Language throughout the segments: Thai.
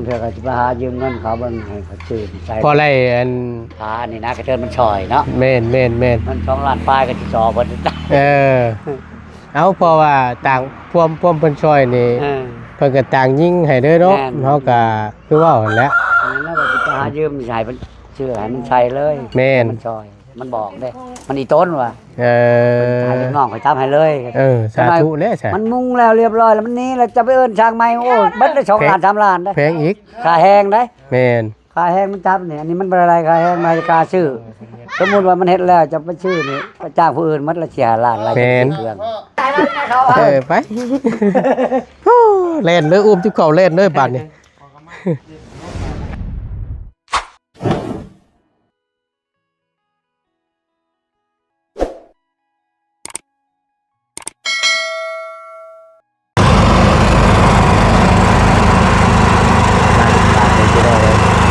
เพื่อจะไปหายืมเงินเขาเบิ่งให้เขาชื่อใส่พอไรอันหานี่นะกระเทินมันชอยเนาะแม่นมัน2 ล้านปลายก็สิจอเพิ่นจ้ะเอาเพราะว่าต่างพวมเพิ่นช่วยนี่เพิ่นก็ต่างยิงให้เด้อเนาะเฮาก็คือว่าหั่นแหละแล้วก็สิไปหายืมใช้เพิ่นชื่อให้มันใช้เลยมันชอยมันบอกเด้มันอีต้นว่ะให้ลูกน้องเขาจับให้เลยสาธุเด้ซะมันมุงแล้วเรียบร้อยแล้วมันนี้แล้วจะไปเอิ้นช่างใหม่โอ้เบิดได้2 ล้าน3 ล้านได้แพงอีกค่าแฮงได้แม่นค่าแฮงมันจับนี่อันนี้มันบ่อะไรค่าแฮงมากาชื่อสมมุติว่ามันเฮ็ดแล้วจะไปชื่อนี่ก็จ้างผู้อื่นมันละเสียล้านหลายเครื่องไปเล่นเลยอุ้มที่เขาเล่นเลยบัดนี้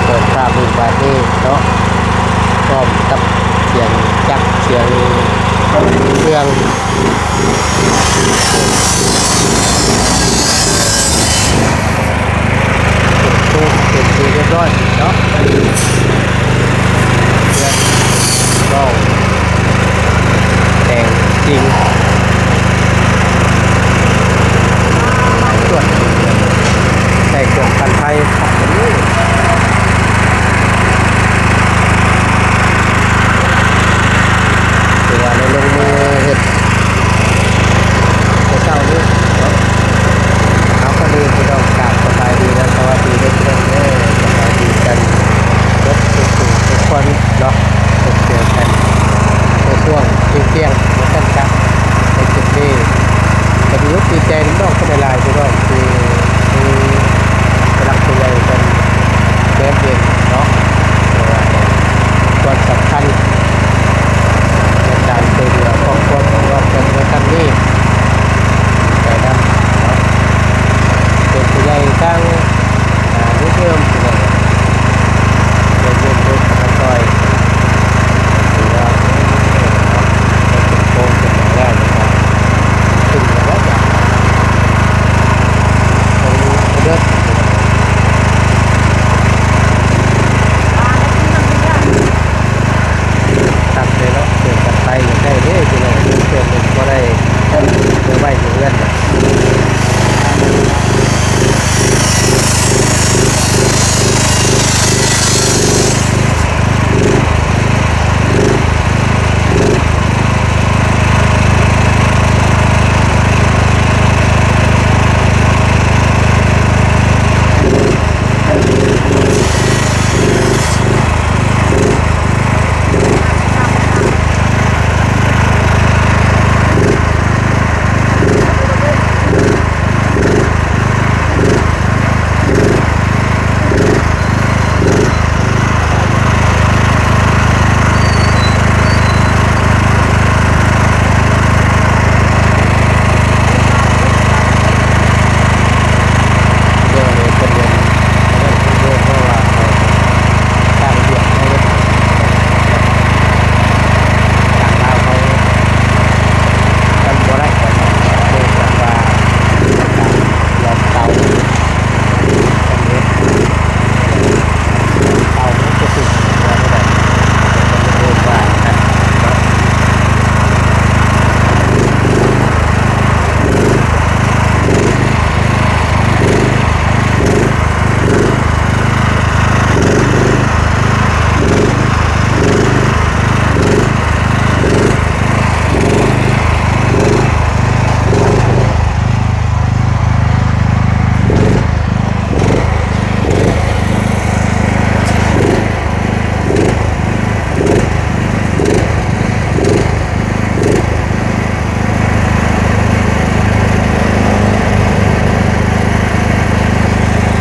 เปิดภาพดูบาร์ตี้เนาะพร้อมกับเสียงจักรเสียงเครื่องเป็นที่เรียบร้อยเนาะเครื่องก็แต่งจริงส่วนใส่เครื่องพันไทยขับไปเลยถือว่าในลงมือเห็ดเช้านี้เนาะเอาก็ดีที่เรากราบสบายดีและสวัสดีทุกคนสบายดีกันทุกคนเนาะเจอกันในช่วงเที่ยงๆมากันครับในจุดนี้ก็ดีอกดีใจน้องคนหลายๆด้วยที่กำลังคุยกันเริ่มเย็นเนาะส่วนสำคัญในการช่วยเหลือครอบครัวของเราเป็นในครั้งนี้แต่นะเป็นผู้ใหญ่ตั้งรุ่นเริ่มผู้ใหญ่เริ่มรุ่นกระต่อยหรือว่าเป็นโค้งเป็นอย่างแรกนะครับถึงแล้วอย่างเลือกตัดเลยเนาะเกิดกันไปอย่างได้เด้ที่เราเกิดเป็นก็ได้เมื่อไหร่เดือน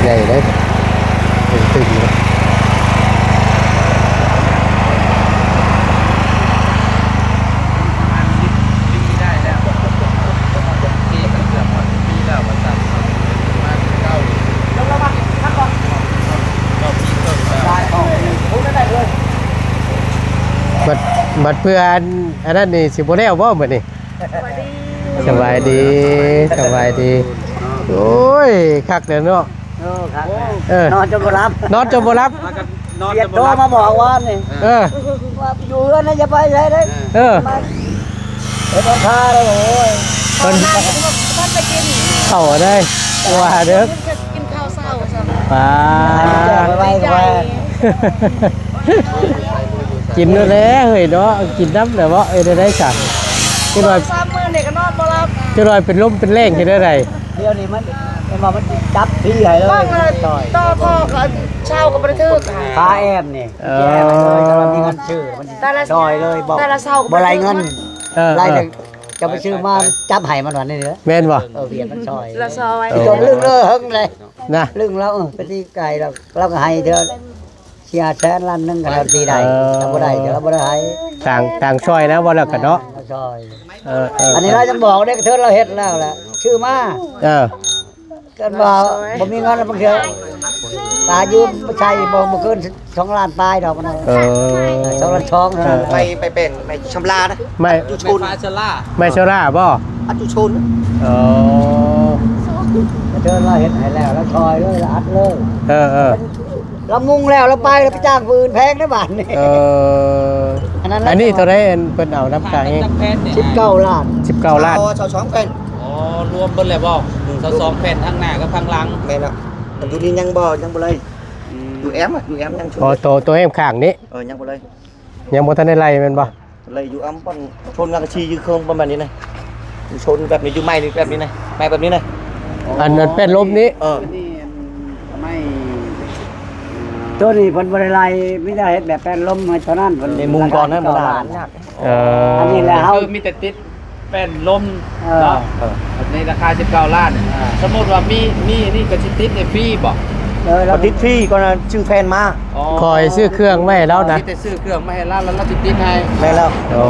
ใหญ่เลยตึงเลยบัดเพื่อนอันนั้นนี่สิบ่ได้เอาบ่เหมือนนี่สบายดีโอ้ยคักเด้อเนาะ ครับ เออน อนจนบ่รับ นอนจนบ่รับ แล้วก็นอน เรีย จะ ก บ่ โต รับ มาบอกว่านี่ เออ ว่าอยู่เรือนนะอย่าไปไหนเด้ เออ มาเฮ็ดราคาเลยโอ้ย เพิ่น ท่านไปกิน เข้าได้ว่าเด้อ กินข้าวเช้าซะ ป้า ให้มันแจ้งไว้ๆก็ว่า กินแล้วแหละเฮ้ยเนาะกินน้ำแต่ว่าได้สั่งจะลอย 3 มื้อนี่ก็นอนบ่หลับ จะลอยเป็นลมเป็นแรงที่ได้ไร เดี๋ยวนี้มันบอกมันจับที่ให้เลย ต้องเลย ต่อย ต่อพ่อก็เช้าก็บ่ได้ถึก พาแอมนี่แย่ไปเลยถ้าเรามีเงินซื้อมันต่อยเลยบอก แต่ละเช้าก็ บ่ไรเงิน ไร เอ เล อย จะไปซื้อมาจับไห้มันวันนี้เด้อ แม่นบ่ เวียนมันซอย ละซอย จนลึงเลยหึงเลย นะ ลึงแล้วไปที่ไก่เราก็ให้เดือนเสียแสนล้านหนึงกับเราตีได้เราบ่ได้เดี๋ยวเราบ่ได้ให้ ต่างช่อยนะบ่แล้วกันเนาะ เราซอย อั อันนี้เราจะบอกได้กระเทินเราเฮ็ดแล้วแหละชื่อมา เออ กันว่าบ่มีเงินแล้วบางเทื่อตายืมบ่ใช่บ่เกิน2ล้านปลายดอกมัน เออ 2ล้านช่องเท่านั้น ไปเป็นไปชำลานะ ไม่ อยู่ช ไม่ น ฟ้าชะล่า ไม่โซล่าบ่ อัดอยู่ชน เออก ระเทินเราเฮ็ดให้แล้วแล้วซอยเลยแล้วอัดเลย เออ เรามุงแล้วเราไปเราไปจ้างฟืนแพงนะบาทนี่ เออ อันนั้น อันนี้เท่าไรเพิ่นเอาน้ำตาเอง จักแพนเนี่ย 19ล้าน 19ล้าน ชาวช่องเป็น อ๋อรวมเบิ่นแล้วบ่22แผ่นข้างหน้ากับข้างหลัง แม่นแล้วมันอยู่นี่ยังบ่เลยอยู่แอมอ่ะอยู่แอมยังชน อ๋อตัวเอ็มข้างนี้ ยังบ่เลย ยังบ่ทันได้ไล่แม่นบ่ เลยอยู่แอมป้อนชนงานกระชียือเครื่องประมาณนี้นะอยู่ชนแบบนี้อยู่ไม้นี่แบบนี้นะไม้แบบนี้นะ อันนั้นเป็นลมนี้ นี่ไม่ ตัวนี้เพิ่นบ่ได้ไล่มีแต่เฮ็ดแบบแป้นลมมาเท่านั้นเพิ่น ในมุงก่อนนะมันหลานยาก เออ อันนี้แหละเฮา คือมีแต่ติดแป้นลม เออ เนาะในราคา19ล้านสมมุติว่ามีนี่ก็สิติดในฟรีบ่ เรา พอติดฟรีก็ชื่อแฟนมา คอยซื้อเครื่องไว้ให้แล้วนะ มีแต่ซื้อเครื่องมาให้ร้านแล้วเราสิติดให้ แม่แล้ว โอ้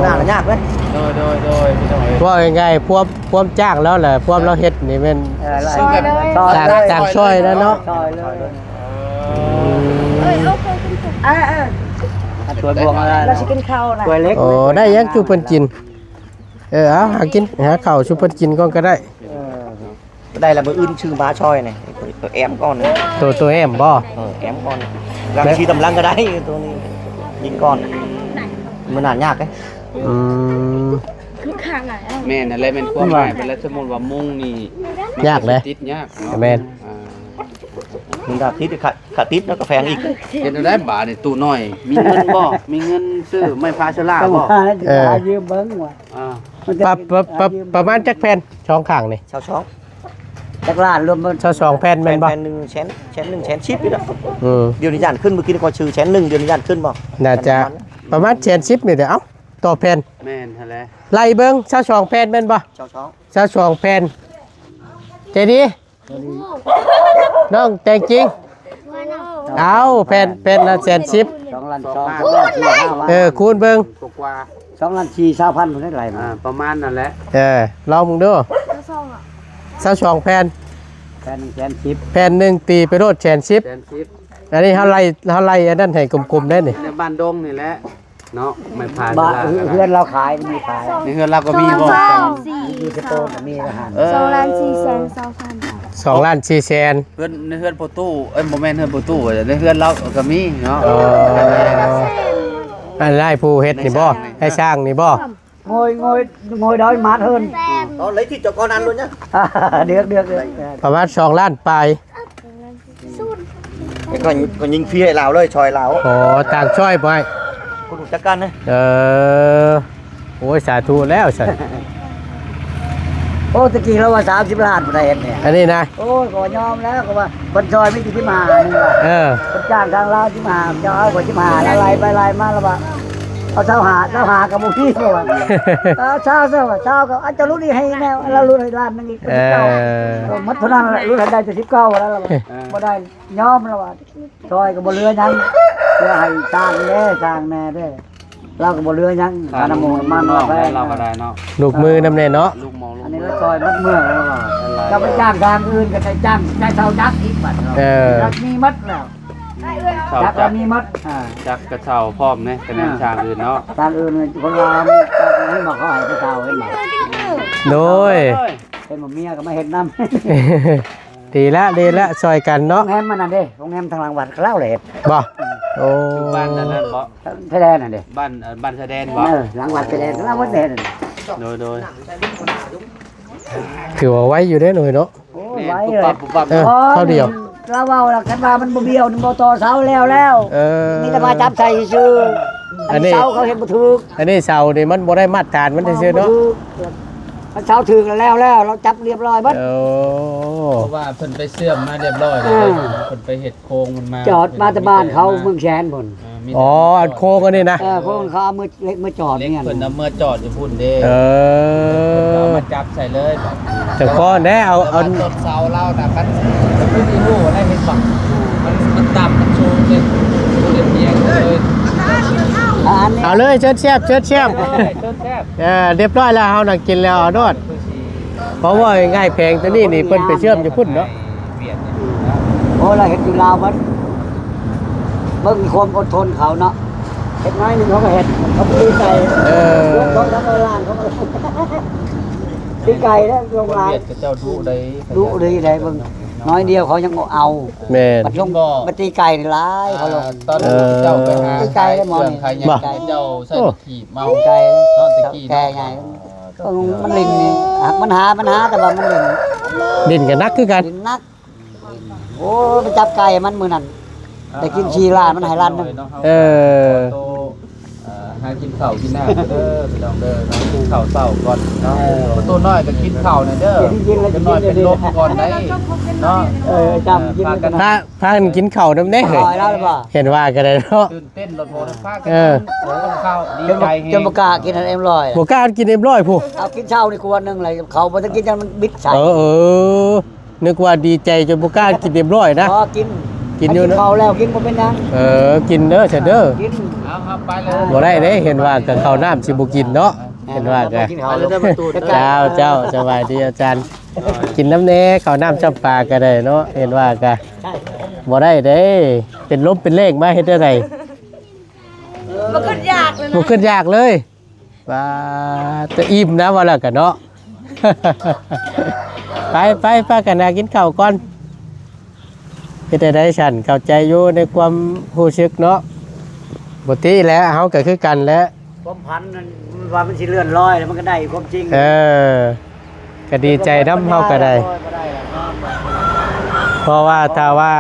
น่าละยากเลย โดยพี่น้องเอ้ย ว่าง่ายๆพวกจ้างแล้วแหละพวกเราเฮ็ดนี่แม่น ซึ่งแบบ ต่างช่วยแล้วเนาะ ซอยเลย เอาไป ตัวบวงอะไร เราสิกินข้าวน่ะ ตัวเล็ก โอ้ได้ยังจูเพิ่นกินเอาหากินหาข้าวจูเพิ่นกินก่อนก็ได้ ได้ละมืออื่นชื่อมาช่อยนี่ตัวแอมก่อนนะ ตัวแอมบ่ แอมก่อนรังชีตำลังก็ได้ตัวนี้ยิงก่อนมันนานยากเลย อืม คือข้างไหน แม่นอะไรเป็นความหมายเป็นแล้วสมมุติว่ามุงนี่ ยากเลย ติดยากเนาะ แม่น มันก็ติดขาดติดแล้วก็แพงอีก เห็นได้บาทนี่ตู้น้อย มีเงินบ่ มีเงินซื้อไม่พาชะล่า ต้อง บ่ หาจะหายืมเบิ่งว่ะ อ่า ประมาณจักแผ่นช่องข้างนี่ ชาวช่อง จักล้านรวมเบิ่ง ช่อสองแผ่นแม่นบ่ แพงหนึ่งแชนชิปนี่นะ อืม เดี๋ยวนี้ย่านขึ้นเมื่อกี้ก็ชื่อแชนหนึ่งเดี๋ยวนี้ย่านขึ้นบ่ น่าจะประมาณ10นี่เด้อเอ้าต่อแผ่น แม่นหั่นแหละ ไล่เบิ่ง22แผ่นแม่นบ่ ชาวช่อง 22แผ่นเจดีน้องแต่งจริงเอาแผ่นละ110 2ล้าน2 คูณเบิ่ง กว่า 2ล้าน4 20,000บ่ได้ไหลมา ประมาณนั่นแหละ ลองมึงดู22แผ่น แค่1แสน10 แผ่นหนึ่งตีไปโรดแชนชิป แสนสิบ อันนี้เท่าไรอันนั้นให้กลมๆได้นี่ ในบ้านดงนี่แหละ เนาะ ไม่พาชะ บ้าน ล่า เพื่อนเราขายมีขาย ในเฮือนเราก็มีบ่ มีกระโตนมีอาหาร 2ล้าน4แสน2,000บาท 2ล้าน4แสน เฮือนในเฮือนโปรตู้บ่แม่นเฮือนโปรตู้ในเฮือนเราก็มีเนาะ อันไรผู้เฮ็ดนี่บ่ให้สร้างนี่บ่ ngồi đói mát hơn lấy thịt cho con ăn luôn nhá được ประมาณ2ล้านปลาย còn nhìn phi lại lào đây tròi lào โอ้ต่างช่อยบ่ให้ con đủ chắc ăn đấy โอ้ยสาธุแล้วสัน ô tao kỳ lâu mà 30 ล้านบ่ได้เฮ็ดเนี่ย อันนี้นะ โอ้ยก็ยอมแล้วก็ว่าบนซอยมีที่มานี่ว่า คนจ้างทางลาวที่มาจะเอาคนที่มาแล้วไล่ไปไล่มาแล้วว่าเอาเช้าหากับบุพี่ก็ว่าเช้าก็อาจจะรู้ดีให้แน่เรารู้ให้ล้านนึงอีกมัดเท่านั้นแหละรู้ให้ได้จะ19แล้วบ่ได้ยอมแล้วว่าซอยก็บ่เหลือหยังเพื่อให้สร้างแน่เด้อเราก็บ่เหลือหยังอาน้ำมันว่าแพง เราก็ได้เนาะ ลูกมือนำแน่เนาะ ลูกหมอลู อั ก นนี้เราซอยมัดเมื่อแล้วก็จะไปจ้างทางอื่นก็ได้จ้างได้เท่าจักอีกบัดเนาะจักมีมัดแล้ว เช่า จัก จัก มีมัดจักกระเช่าพร้อมเนี่ยคะแนนทางอื่นเนาะ ทางอื่นคนเราให้บอกเขาให้ไปเท่าเห็นบ่ โดย เป็นหมอเมียก็มาเห็นน้ ดีละซอยกัน โร เนาะ งแรมมันนั่นเด้โรงแรมทางหลังวัดเล่าเลย บ่โอ้ อยู่บ้านนั้นบ่ แสดงน่ะเด้ บ้านแสดงบ่ หลังวัดแสดงเล่าวัดแสดง โดย ถือว่าไว้อยู่เด้หน่อยเนาะ โอ้ แม่ ไว้ ปุ๊บ เล ปั๊ ย บปุ๊บปั๊บ เออเท่าเดียว เราเว้าแล้วกันว่ามันบ่เบี้ยวมันบ่ต่อเสาแล้ว เออ นี่จะมาจับใส่ชื่อ อั อั น น นี้ นี้เสาเขาเห็นบ่ถูก อันนี้เสานี่มันบ่ได้มาตรฐานมันซื่อๆเนาะ มันเสาถึงแล้วเราจับเรียบร้อยเบิด โอ้ เพราะว่าเพิ่นไปเสื่อมมาเรียบร้อยแล้ว อืม เพิ่นไปเฮ็ดโครงมันมา จอดมาแต่บ้านเขาเมืองแสนพุ่น มี อ๋ออันโคกันนี่นะ พวกเขาเอามือเล็กมือจอด เล็ก เนี่ย เพิ่นเอาเมื่อจอดอยู่พุ่นเด้ เอ เอา อ มาจับใส่เลย แต่ก็แน่เอา ต้นเสาเล่าน่ะกันมันมีหูได้เห็นบ่มันต่ำมันสูงเลยเพียงเลย อันนี้ เอาเลยเชิญเชียบ เฮ้ยต้นแทบ เรียบร้อยแล้วเฮาน่ะกินแล้วเอาโดดเพราะว่าง่ายแพงตัวนี้นี่เพิ่นไปเชื่อมอยู่พุ่นเนาะ เวียด โอ้เราเห็นอยู่ลาวมันเบิ่งความอดทนเขาเนาะเห็ดน้อยหนึงเขาก็เห็ดเขาตีไก่ เออ เขาทำร้านเขาตีไก่แล้วลงร้าน เวียดก็เจ้าดุได้ ดูดีเลยเบิ่งน้อยเดียวเขายังเอา แม่น บัดลงบัดตีไก่นี่ร้ายเขาลง ตอนเจ้าไปหา ไกลได้หมอนี่ ใครยังไกลเจ้าใส่ขี่เมา ไก่ เนาะตะกี้ แก่ไงมันลิงนี่มันหาแต่ว่ามันลิง ดินก็นักคือกัน ลิงนักโอ้ไปจับไก่มันมือนั่นแต่กินชีลานมันหายลานนึง เออ หากินข้าวกินน้ำเด้อพี่น้องเด้อเนาะกินข้าวเช้าก่อนเนาะประตูน้อยก็กินข้าวน่ะเด้อจะน้อยเป็นลมก่อนได้เนาะ จำกินกัน พากันกินข้าวนํแน่ ห เฮ้ย อยแล้วหรือเปล่า เห็นว่ากันเลยเนาะ ตื่นเต้นรถโหดฟ้ากั เออ ข้าวดีใจแฮง จนประกาศกินอันเอ็มลอย บ่กล้ากินเอ็มร้อยผู้ เอากินเช้านี่ควรนึงเลยเขาพอจะกินจนมันบิดใส่ เออนึกว่าดีใจจนบ่กล้ากินเอ็มร้อยนะ พอกิน กินอยู่นะ เขาแล้วกินบ่เป็นยัง กินเด้อเด้อ กิน เอาครับไปเลย บ่ได้เด้เห็นว่ากับข้าวน้ำสิบ่กินเนาะเห็นว่ากัน กินเขาแล้วได้ประตู เจ้าสบายดีอาจารย์ กินน้ำแน่ข้าวน้ำจำปลาก็ได้เนาะเห็นว่ากัน ใช่ บ่ได้เด้เป็นลมเป็นเลขมาเฮ็ดได้ได มันก็ยากเลย บ่ นะ ขึ้นยากเลยว่าจะอิ่มนะว่าแล้วกันเนาะ ไปพากันนะกินข้าวก่อนเฮ็ดได้ฉันเข้าใจอยู่ในความรู้สึกเนาะบ่ติแล้วเฮาก็คือกันแหล้ว ความพันนั่นว่ามันสิเลื่อนลอยแล้วมันก็ได้ความจริง ก็ดีใจน้ำเฮาก็ได้ เพราะว่าถ้าว่า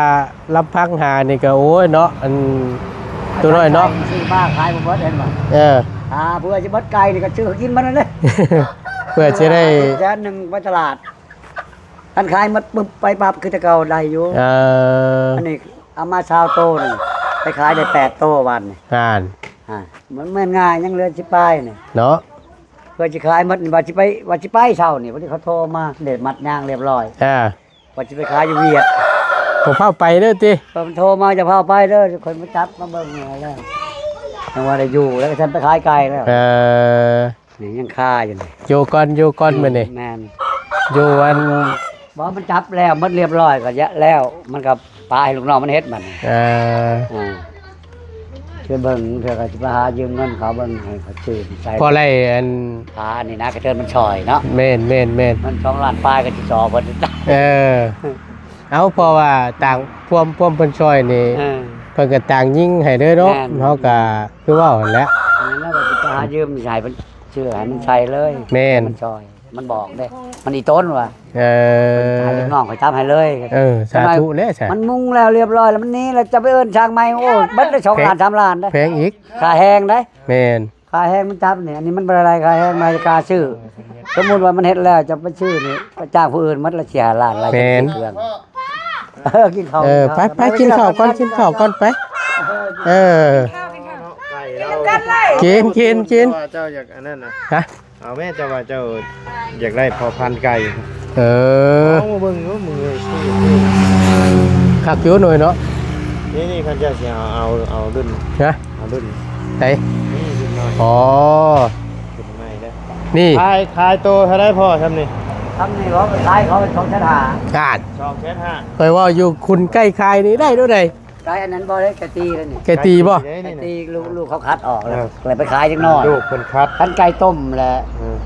รับพักหานี่ก็โอ้ยเนาะอันตัวน้อยเนาะ ซื้อมาขายบ่เบิดเห็นบ่ เพื่อจะเบิดไก่นี่ก็ซื้อกินมันนั่นเลย เพื่อจะได้ แสนหนึงไปตลาดท่านขายหมดปึ๊บไปปั๊บคือแต่เก่าได้อยู่ อันนี้เอามาชาวโตนี่ไปขายได้8โตวันนี่ งาน มันไม่ง่ายยังเหลือสิป้ายนี่ เนาะ เพื่อสิขายหมดนี่ว่าสิไปเช้านี่วันนี้เขาโทรมาเด็ดมัดยางเรียบร้อยว่าสิไปขายอยู่เวียด ผมเข้าไปเด้อติ เพิ่นโทรมาจะพาไปเด้อคนมาจับมาเบิ่งหน่อยแล้วยังว่าได้อยู่แล้วก็ฉันไปขายไก่แล้วนี่ยังค่าอยู่นี่ อยู่ก่อนมื้อนี้ แม่น อยู่อัน บ่มันจับแล้วมันเรียบร้อยก็ยะแล้วมันก็ปลาให้ลูกน้องมันเฮ็ดมันช่วยเบิ่งเพื่อก็สิไปหายืมเงินเขาเบิ่งให้เขาซื้อใส่ พอไรอัน ปลานี่นะกระเทินมันช่อยเนาะ แม่น มัน2ล้านปลายก็สิจอเพิ่น เอาเพราะว่าต่างพวมเพิ่นช่วยนี่เพิ่นก็ต่างยิงให้เด้อเนาะเฮาก็คือว่าหั่นแหละ แล้วก็สิไปหายืมใส่เพิ่นชื่อให้มันใส่เลย แม่น มันช่อยมันบอกเด้มันอีต้นว่ะ ให้ลูกน้องเขาจับให้เลย สาธุแล้วใช่ มันมุงแล้วเรียบร้อยแล้วมันนี้แล้วจะไปเอิ้นช่างใหม่โอ้เบิดได้2ล้าน3ล้านได้ แพงอีก ค่าแห้งได้ แม่น ค่าแห้งมันจับนี่อันนี้มันบ่อะไรค่าแห้งมาค่าชื่อสมมุติว่ามันเฮ็ดแล้วจะไปชื่อนี่ไปจ้างผู้อื่นมันละเสียล้านอะไรจะกินเครื่องกินข้าว ไปกินข้าวก่อนไปกิน ว่าเจ้าอยากอันนั้นนะ ฮะ เอาแม่เจ้าว่าเจ้าอยากได้พอพันธุ์ไก่ เอามาเบิ่งอยู่มือชื่อ คักอยู่หน่อยเนาะ นี่คันเจ้าสิเอารุ่น นะ เอารุ่น ไหน นี่รุ่นน้อย อ๋อ รุ่นใหม่เด้อ นี่ ขายโตเท่าได้พ่อทำนี่ ทำนี่เขาไปขายเขาเป็น2ชั้นหา ขาด 2,500 ไปว่าอยู่คุณใกล้คายนี่ได้ด้วยใด ขายอันนั้นบ่ได้กะตีแล้วนี่ แกตีบ่ ได้ กะ นี่ ตีลูกเขาคัดออกแล้วเลยไปขายจังน้อย ลูกเพิ่นคัด คันไก่ต้มแหละ เออ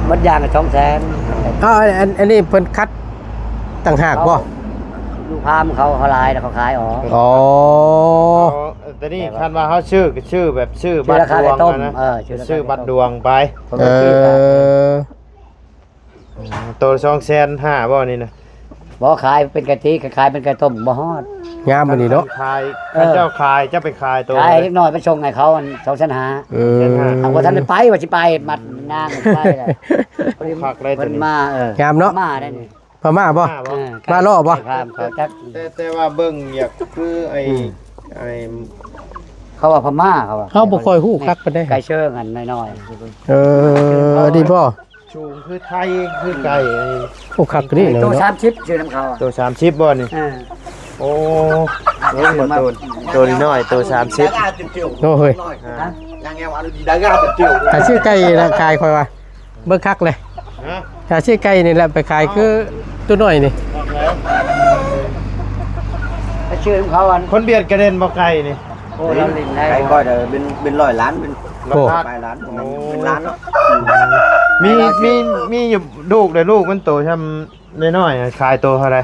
มันย่างก็200,000 อันนี้เพิ่นคัด ต่างหากบ่ ลูกพามเขาลายแล้วเขาขายอ๋อ อ๋อ แต่นี่คันว่าเขาชื่อก็ชื่อแบบชื่อบัตรดวงนะ ชื่อบัตรดวงไป เออ ตัว250,000บ่นี่นะ บ่ขายเป็นกะทิขายเป็นกะต้มบ่ฮอด งามมื้อนี้เนาะ ขายถ้าเจ้าขายจะไปขายตัว ขายเล็กน้อยไปส่งให้เขา2,500 เออ ทางว่าท่านได้ไปว่าสิไปมัดนางไปแหละ ผักได้ตัว เพิ่น นี้ มา งามเนาะ มาได้นี่ พม่าบ่ มาล่อบ่ พามเขาจัก แต่ว่าเบิ่งอยากคือไอ้ เขาว่าพม่าเขาว่า เฮาบ่ค่อยฮู้คักปานใด ไก่เชิงอันน้อย เออดีบ่ ชูงคือไทยคือไก่ไอ้ ฮู้คักก็ดี ๆ เนาะ ตัว เนาะ 30ชื่อน้ำเขาอะ ตัว30บ่นี่ อ่า โอ้โหตัวนี้น้อยตัว30 โอ้เฮ้ย ฮะ ถ้าชื่อไก่ละขายค่อยว่าเบิ่งคักเลย ฮะ ถ้าชื่อไก่นี่แหละไปขายคือตัวน้อยนี่ บอกแล้ว ไอ้ชื่อของเขาอัน คนเบียดกระเด็นบ่ไก่นี่ โอ้เราลินได้ ไก่ก้อยเด้อเป็น100ล้านเป็น โอ้ ปลายล้านเป็นล้านเนาะ มีอยู่ลูกเด้อลูกมันโตทำน้อยๆขายตัวเท่าไหร่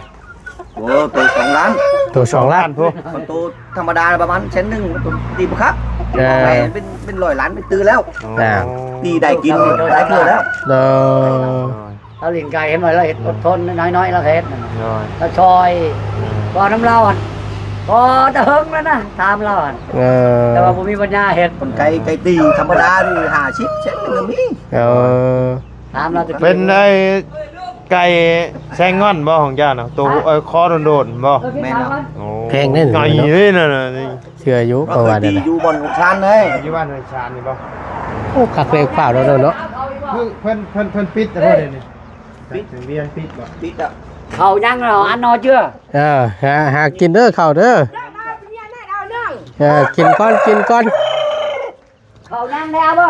โอ้ตัว2ล้าน ตัว2ล้าน พวก ตัวธรรมดาประมาณเส้นหนึงตัวตีบ่ครับ เออ เป็น100ล้านเป็นตื้อแล้ว น่ะ ตีได้กินได้เพื่อแล้ว เออ เราลินไก่เห็นไหมเราเห็นอดทนน้อยๆเราเห็น น้อย เราชอยบ่น้ำเราอันพอจะเฮิงแล้วนะตามเราอัน เออ แต่ว่าผมมีปัญญาเห็ด คนไก่ตีธรรมดานี่50เส้นหนึงก็มี เออ ตามเราจะ เป็นไอ้ไก่แซงงอนบ่ของเจ้าน่ะตัวคอโดนๆบ่ แม่นเนาะ โอ้ แพงแน่น ไก่ เนาะ เอ้ยนั่นน่ะนี่ เชื่ออยู่ เรา ประ เค ว่าย ณ ตี นั้นน่ะ อยู่บนของชานเลย อยู่บ้านเฮือนชานนี่บ่ โอ้คักเลขเปล่าแล้วเนาะ คือเพิ่นปิดแต่บ่ได้นี่ปิดถึงเวียนปิดบ่ ปิดอ่ะ เขายังเราอันนอเชื่อ เออหากินเด้อข้าวเด้อกินก่อนกินก่อน เขายังแล้วบ่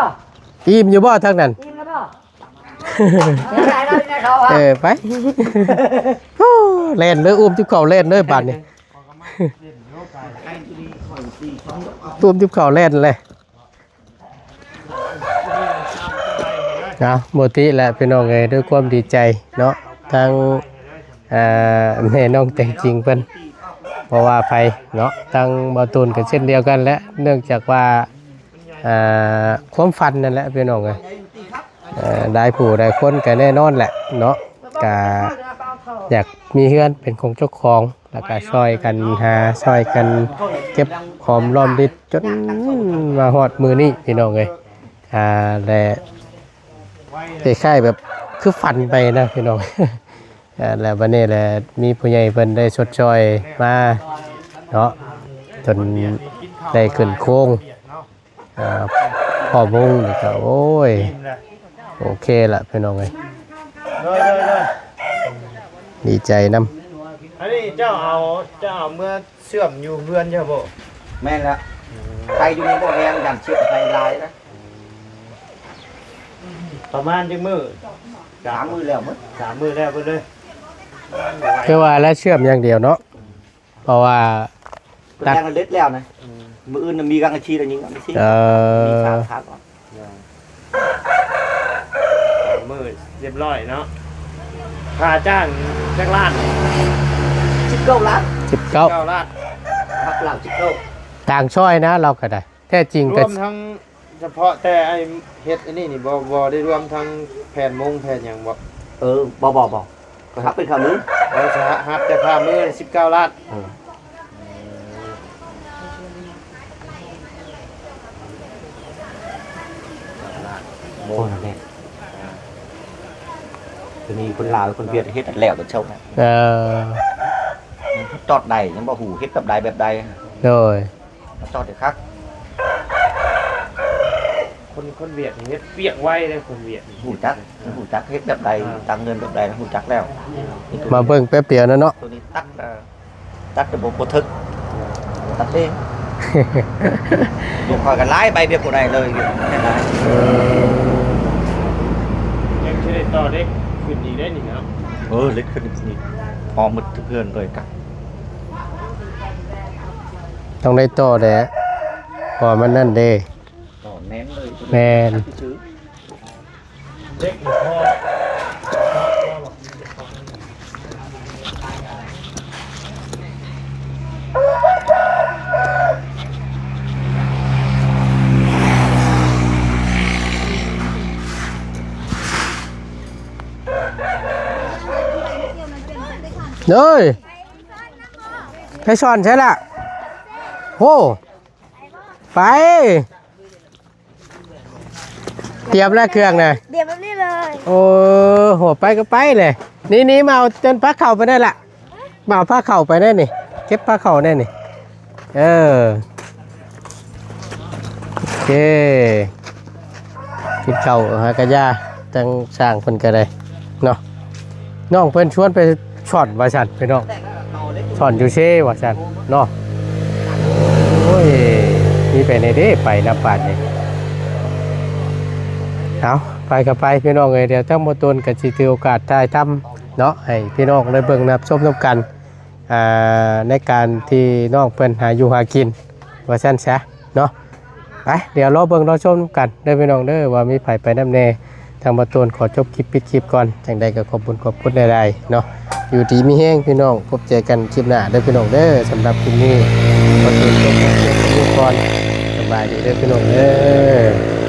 อิ่มอยู่บ่ทางนั้น กินแล้วบ่ได้แล้วเนี่ยเขาอ่ะ ไปโอ้เล่นเลยอุ้มทิพเขาเล่นเลยบาดนี้ตุ้มทิพเขาเล่นเลยนะโมติแหละพี่น้องเอ้ยด้วยความดีใจเนาะทางแม่น้องแต่งจริงเพิ่นเพราะว่าไผเนาะทางบ่าวตูนก็เช่นเดียวกันและเนื่องจากว่าความฝันนั่นแหละพี่น้องเอ้ยได้ผู้ได้คนก็แน่นอนแหละเนาะก็อยากมีเฮือนเป็นของเจ้าของแล้วก็ช่วยกันหาช่วยกันเก็บหอมรอมริบจนมาฮอดมือนี้พี่น้องเอ้ยและคล้ายๆแบบคือฝันไปนะพี่น้อง แล้ววันนี้แหละมีผู้ใหญ่เพิ่นได้ชดช่วยมาเนาะจนได้ขึ้นโค้งพ่อมุงนี่ก็โอ้ยโอเคละพี่น้องเอ้ย เลย ดีใจนำ อันนี้เจ้าเอาเมื่อเชื่อมอยู่เพื่อนใช่บ่ แม่นแล้วใครอยู่ในบ่อแห้งอย่างเชือกไฟลายนะ ประมาณจังมื้อ 3 มื้อแล้วมั้ง 3มื้อแล้วเพิ่นเลย คือว่าแล้วเชื่อมอย่างเดียวเนาะเพราะว่า ตัวแดงมันเล็ดแล้วนะมื้ออื่นน่ะมีกังอาชีอะไรนี้ก็ไม่สิมีชาขาก่อน 3มื้อเรียบร้อยเนาะค่าจ้างจักล้าน 19ล้าน 19 ล้าน ครับหลัง19 ต่างช่อยนะเราก็ได้แท้จริง ร ก็ วมทั้งเฉพาะแต่ไอ้เฮ็ดอันนี้นี่บ่ได้รวมทั้งแผ่นมงแผ่นหยังบ่ บ่ก็ครับเป็นคำนี้ เราจะหับแต่ค่ามื้อ19ล้าน โอ้นั่นแหละจะมีคนลาวคนเวียดเฮ็ดอันแล้วตัวเช่านะ จอดใดยังบ่ฮู้เฮ็ดแบบใดแบบใด โดย จอดเด้อครับ คนเวียดนี่เฮ็ดเปียกไว้เลยคนเวียดนี่ ฮู้จักเฮ็ดแบบใดตังเงินแบบใดฮู้จักแล้ว มาเบิ่งแป๊บเดียวนะเนาะ ตัวนี้ตัดระบบบ่ทึกตัดเองอยู่คอยกันหลายใบเดียวบ่ได้เลยแค่นั้น ยังสิได้ต่อเด็กขึ้นอีกได้นี่เนาะ เล็กขึ้นนี่พอหมดเพื่อนเลยครับ ต้องได้ต่อแหละเพอมันนั่นเด้ ต่อแน่นเลย แม่น ซื้อ เด็กนี่พอ เด้ยไปสอนใช่ละโหไปเตรียมแล้วเครื่องน่ะ เดี๋ยวแบบนี้เลย โอ้โหไปก็ไปเลยนี่มาเอาจนผ้าเข่าไปได้ละมาเอาผ้าเข่าไปได้นี่เก็บผ้าเข่าได้นี่เออโอเคกินเข่าหากระยาจังสร้างเพิ่นก็ได้เนาะน้องเพิ่นชวนไปช็อตว่าฉันพี่น้องช็อตอยู่เช่ว่าฉันเนาะโอ้ยมีไปในเด้ไปน้ำปาดนี่เอาไปกับไปพี่น้องเลยเดี๋ยวทั้งหมดตนกับสิถือโอกาสถ่ายทำเนาะให้พี่น้องได้เบิ่งนับชมน้ำกันในการที่น้องเพิ่นหาอยู่หากินว่าซั่นซะเนาะไปเดี๋ยวรอเบิ่งรอชมน้ำกันเด้อพี่น้องเด้อว่ามีไผไปน้ำแน่ทางหมดตนขอจบคลิปปิดคลิปก่อนจังใดก็ขอบคุณใดๆเนาะอยู่ดีมีแห้งพี่น้องพบเจอกันคลิปหน้าเด้อพี่น้องเด้อสำหรับคลิปนี้ขอจบคลิปก่อนสบายดีเด้อพี่น้องเด้อ